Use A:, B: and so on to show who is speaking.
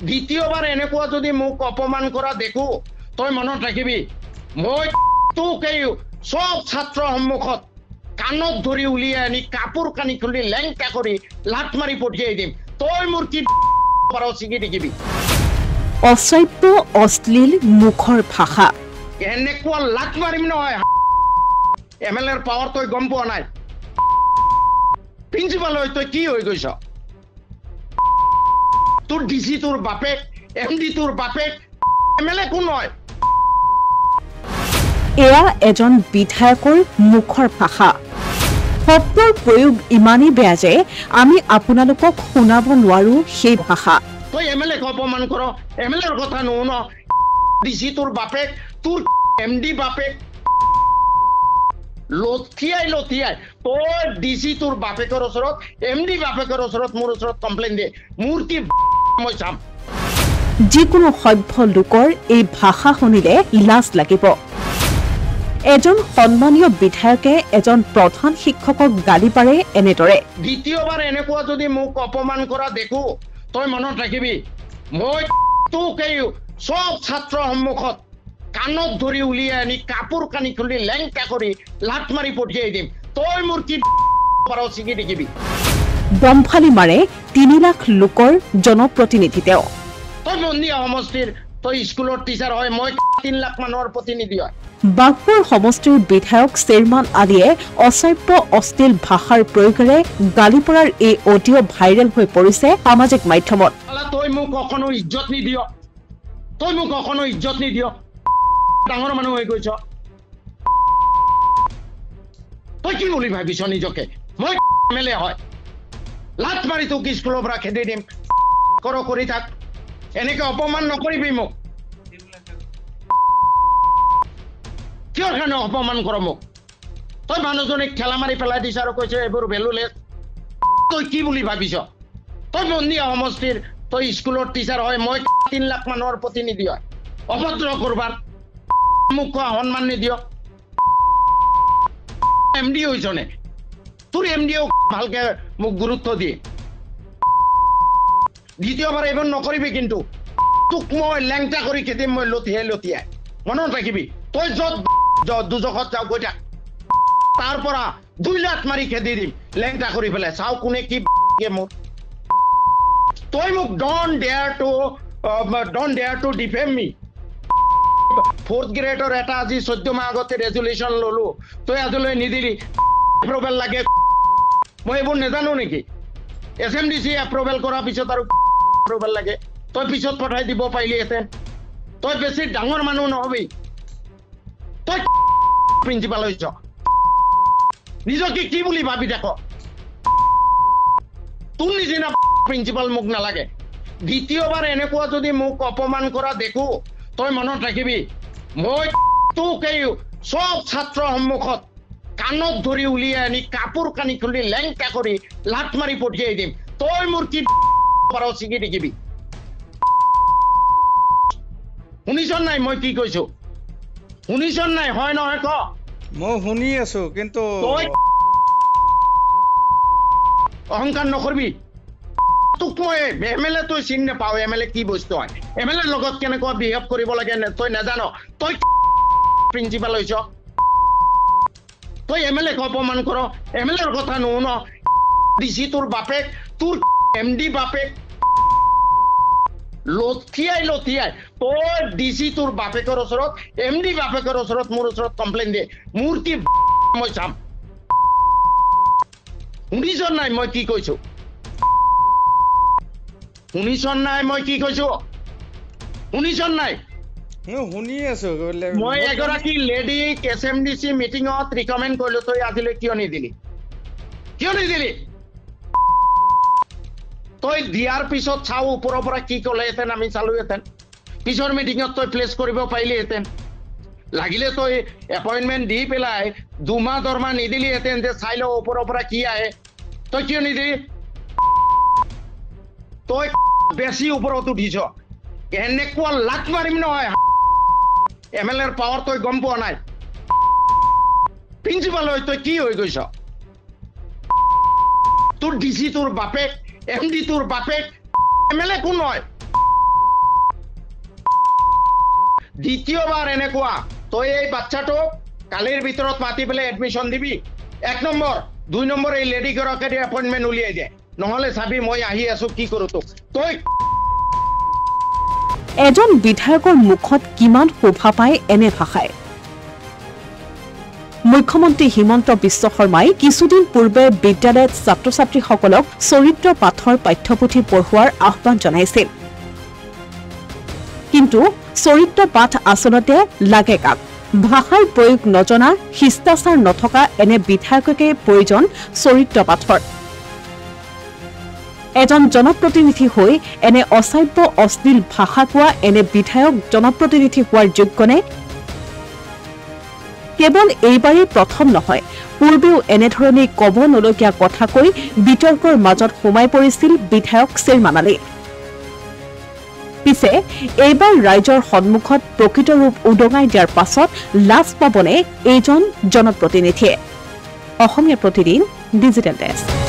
A: দ্বিতীয়বাৰ এনেকুৱা যদি মোক অপমান কৰা দেখো তই মনত ৰাখিবি মই তোক এই সব ছাত্ৰৰ সন্মুখত কাণত ধৰি উলিয়াই আনি কাপোৰ কানি খুলি লেংটা কৰি লাট মাৰি পঠিয়াই দিম তই মোৰ কি পাৰ চিগি দেখিবি
B: অসভ্য অশ্লীল মুখৰ ভাষা
A: এনেকুৱা লাট মাৰিম নহয় এমএলএৰ পাৱাৰ তই গম পোৱা নাই প্ৰিন্সিপাল হৈ তই কি হৈ গৈছ তোৰ ডিসি তোৰ বাপেক এমডি তোৰ বাপেক এমএলএ কোন হয়
B: এয়া এজন বিধায়কৰ মুখৰ ভাষা শব্দৰ প্ৰয়োগ ইমানেই বেয়া যে আমি আপোনালোকক শুনাব নোৱাৰো সেই ভাষা
A: তই এমএলএ অপমান কৰ এমএলএৰ কথা নুশুন ডিসি তোৰ বাপেক তোৰ এমডি বাপেক লথিয়াই তই ডিসি তোৰ বাপেকৰ ওচৰত এমডি বাপেকৰ ওচৰত মোৰ ওচৰত কমপ্লেইন দে মোৰ কি মই চাম
B: যিকোনো সভ্য লোকৰ এই ভাষা শুনিলে লাজ লাগিব এজন সন্মানীয় বিধায়কে এজন প্ৰধান শিক্ষকক গালি পাৰে এনেদৰে
A: দ্বিতীয়বাৰ এনেকুৱা যদি মোক অপমান কৰা দেখো তই মনত ৰাখিবি মই তোক এই সব ছাত্ৰৰ সন্মুখত কাণত ধৰি উলিয়াই আনি কাপোৰ কানি খুলি লেংটা কৰি লাট মাৰি পঠিয়াই দিম তই মোৰ কি পাৰ চিগি দেখিবি
B: দমফালি মাৰে ৩ লাখ লোকৰ জনপ্ৰতিনিধি তেওঁ
A: তই মন্দিয়া সমষ্টিৰ তই স্কুলৰ টিচাৰ হয় মই ৩ লাখ মানুহৰ প্ৰতিনিধি হয়
B: বাগপুৰ সমষ্টিৰ বিধায়ক চেয়াৰমান আদিয়ে অসভ্য অশ্লীল ভাষাৰ প্ৰয়োগেৰে গালি পৰাৰ এই অডিঅ' ভাইৰেল হৈ পৰিছে সামাজিক মাধ্যমত
A: তই মোক কখনো ইজ্জত নিদিয় ডাঙৰ মানুহ হৈ গৈছ তই কি বুলি ভাবিছ নিজকে মই এমএলএ হয় লাট মাৰি তোক স্কুলৰ পৰা খেদি দিম কৰি থাক এনেকে অপমান নকৰিবি মোক কিয় কাৰণে অপমান কৰ মোক তই মানুহজনীক ঠেলা মাৰি পেলাই দিছ আৰু কৈছ এইবোৰ ভেলুলেছ তই কি বুলি ভাবিছ তই মন্দিয়া সমষ্টিৰ তই স্কুলৰ টিচাৰ হয় মই ৩ লাখ মানুহৰ প্ৰতিনিধি হয় অভদ্ৰ কৰবাৰ মোক কোৱা সন্মান নিদিয় এমডি হৈছ নে তোৰ এমডিও ভালকে মোক গুৰুত্ব দিয়ে দ্বিতীয়বাৰ এইবোৰ নকৰিবি কিন্তু তোক মই লেংটা কৰি খেদিম মই লথিয়াই মনত ৰাখিবি তই য'ত দুজখত যাও গৈ থাক তাৰ পৰা 2 লাখ মাৰি খেদি দিম লেংটা কৰি পেলাই চাও কোনে কি মোৰ তই মোক ডন ডেয়াৰ টু ডিফেম মি 4th গ্ৰেডৰ এটা আজি 14 মাহ আগতে ৰেজুলেশ্যন ললো তই আজিলৈ নিদিলি এপ্ৰুভেল লাগে মই এইবোৰ নেজানো নেকি এছএমডিচি এপ্ৰুভেল কৰাৰ পিছত আৰু এপ্ৰুভেল লাগে তই পিছত পঠাই দিব পাৰিলিহেঁতেন তই বেছি ডাঙৰ মানুহ নহবি তই প্ৰিন্সিপাল হৈছ নিজকে কি বুলি ভাবি থাক তোৰ নিচিনা প্ৰিন্সিপাল মোক নালাগে দ্বিতীয়বাৰ এনেকুৱা যদি মোক অপমান কৰা দেখো তই মনত ৰাখিবি মই তোক এই সব ছাত্ৰৰ সন্মুখত কাণত ধৰি উলিয়াই আনি কাপোৰ কানি খুলি লেংটা কৰি লাট মাৰি পঠিয়াই দিম তই মোৰ কি পাৰ চিগি দেখিবি শুনিছ নাই মই কি কৈছো শুনিছ নাই হয় নহয় ক
C: মই শুনি আছো কিন্তু
A: তই অহংকাৰ নকৰিবি তোক মই এমএলএ তই চিনি নাপাও এমএলএ কি বস্তু হয় এমএলএৰ লগত কেনেকুৱা বিহেভ কৰিব লাগে তই নাজান তই প্ৰিন্সিপাল হৈছ তই এমএলএ অপমান কৰ এমএলএৰ কথা নুশুন ডিসি তোৰ বাপেক তোৰ এমডি বাপেক লথিয়াই তই ডিসি তোৰ বাপেকৰ ওচৰত এমডি বাপেকৰ ওচৰত মোৰ ওচৰত কমপ্লেইন দে মোৰ কি মই চাম শুনিছ নাই মই কি কৈছো শুনিছ নাই মই কি কৈছো শুনিছ নাই
C: শুনি আছো
A: মই এগৰাকী লেডিক এছএমডিচি মিটিঙত ৰিকমেণ্ড কৰিলো তই আজিলৈ কিয় নিদিলি তই দিয়াৰ পিছত চাও ওপৰৰ পৰা কি ক'লেহেঁতেন আমি চালোহেঁতেন পিছৰ মিটিঙত তই প্লেচ কৰিব পাৰিলিহেঁতেন লাগিলে তই এপইণ্টমেণ্ট দি পেলাই 2 মাহ দৰমহা নিদিলিহেঁতেন যে চাই লওঁ ওপৰৰ পৰা কি আহে তই কিয় নিদিলি তই বেছি ওপৰত উঠিছ এনেকুৱা লাট মাৰিম নহয় এমএলএৰ পাৱাৰ তই গম পোৱা নাই প্ৰিন্সিপাল হৈ তই কি হৈ গৈছ তোৰ ডিসি তোৰ বাপেক এমডি তোৰ বাপেক এমএলএ কোন হয় দ্বিতীয়বাৰ এনেকুৱা তই এই বাচ্চাটোক কালিৰ ভিতৰত মাতি পেলাই এডমিশ্যন দিবি 1 নম্বৰ 2 নম্বৰ এই লেডি গৰাকীৰ এপইণ্টমেণ্ট উলিয়াই দে নহ'লে চাবি মই আহি আছো কি কৰোঁ তোক তই
B: এজন বিধায়কৰ মুখত কিমান শোভা পায় এনে ভাষাই মুখ্যমন্ত্ৰী হিমন্ত বিশ্ব শৰ্মাই কিছুদিন পূৰ্বে বিদ্যালয়ত ছাত্ৰ ছাত্ৰীসকলক চৰিত্ৰ পাঠৰ পাঠ্যপুথি পঢ়োৱাৰ আহ্বান জনাইছিল কিন্তু চৰিত্ৰ পাঠ আচলতে লাগে কাক ভাষাৰ প্ৰয়োগ নজনা শিষ্টাচাৰ নথকা এনে বিধায়ককে প্ৰয়োজন চৰিত্ৰ পাঠৰ এজন জনপ্ৰতিনিধি হৈ এনে অসাধ্য অশ্লীল ভাষা কোৱা এনে বিধায়ক জনপ্ৰতিনিধি হোৱাৰ যোগ্যনে কেৱল এইবাৰেই প্ৰথম নহয় পূৰ্বেও এনেধৰণে ক'ব নলগীয়া কথা কৈ বিতৰ্কৰ মাজত সোমাই পৰিছিল বিধায়ক শ্ৰীমান আলী পিছে এইবাৰ ৰাইজৰ সন্মুখত প্ৰকৃত ৰূপ উদঙাই দিয়াৰ পাছত লাজ পাবনে এইজন জনপ্ৰতিনিধিয়ে অসমীয়া প্ৰতিদিন ডিজিটেল ডেস্ক